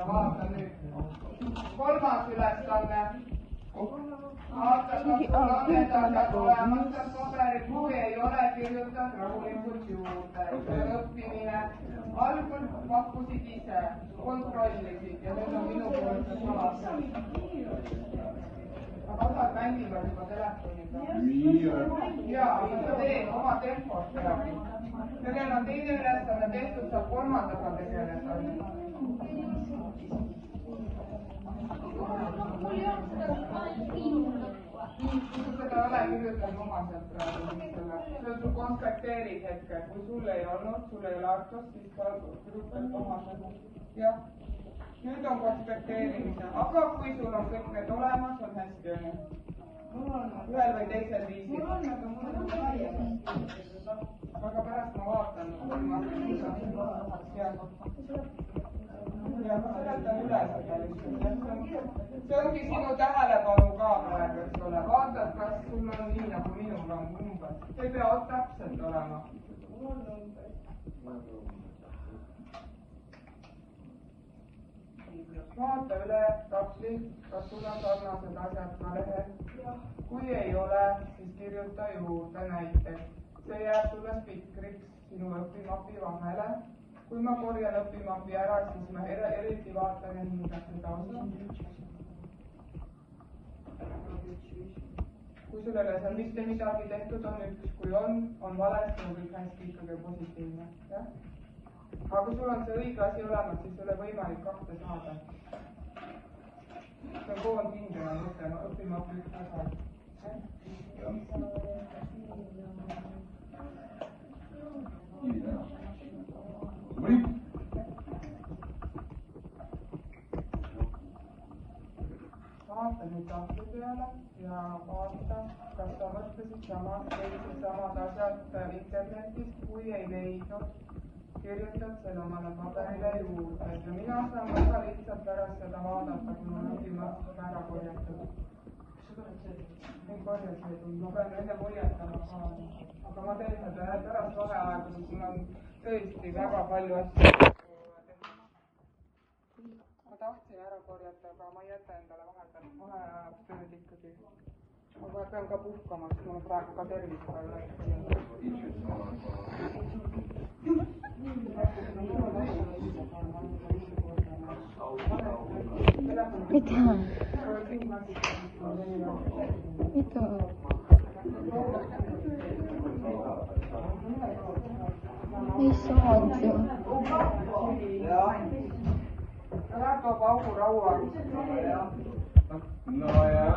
vaata nüüd. Kolmas ülesanne. Vaata, kas sul on need asjad olemas, kas paberil, kui ei ole, kirjutad rahulikult juurde. Õppimine. Algul pakkusid ise, kontrollisid ja nüüd on minu poolest samas. Aga osad mängivad juba telefoniga. Jaa, aga sa teed oma tempos peagi. Kellel on teine ülesanne tehtud, saab kolmandaga tegeleda. Kui seda ei ole, kirjutan oma sealt praegu. See on su konspekteerid hetkel. Kui sul ei olnud, sul ei ole hartust, siis sa kirjutad oma sealt. Jah. Nüüd on konspekteerimise. Aga kui sul on kõik need olemas, on hästi, on ju? Ühel või teisel viisil. Aga pärast ma vaatan. Ja ma seletan üle seda lihtsalt. See ongi sinu tähelepanu ka praegu, eks ole. Vaatad, kas sul on nii nagu minul on umbes. See ei pea täpselt olema. Vaata üle tabli, kas sul on sarnased asjad ka lehel. Kui ei ole, siis kirjuta juurde näiteks. See jääb sulle spikriks sinu õpimapi vahele. Kui ma korjan õpimapi ära, siis ma eriti vaatan ja hindan seda osa. Kui sul ei ole seal mitte midagi tehtud, on üks. Kui on valesti, on kõik hästi ikkagi positiivne. Aga kui sul on see õige asi olemas, siis ei ole võimalik kahte saada. See on koondhindena mõte, õpimapi üks osa. Vaata nüüd tahvli peale ja vaata, kas sa mõtlesid samad asjad internetist, kui ei leidnud, kirjutad selle omale paberile juurde. Ja mina saan väga lihtsalt pärast seda vaadata, kui ma õpimapp ära korjatud. Ei korjatud, ma pean enne hoiatama ka. Aga ma teen seda pärast vaheaega, kui mul on tõesti väga palju asju. Ma tahtsin ära korjata, aga ma ei jäta endale vaheajaks tööd ikkagi. Ma pean ka puhkama, sest mul on praegu ka tervis ka üle. Mitä? Ei saa ju. Ära too paugu raua. No ja.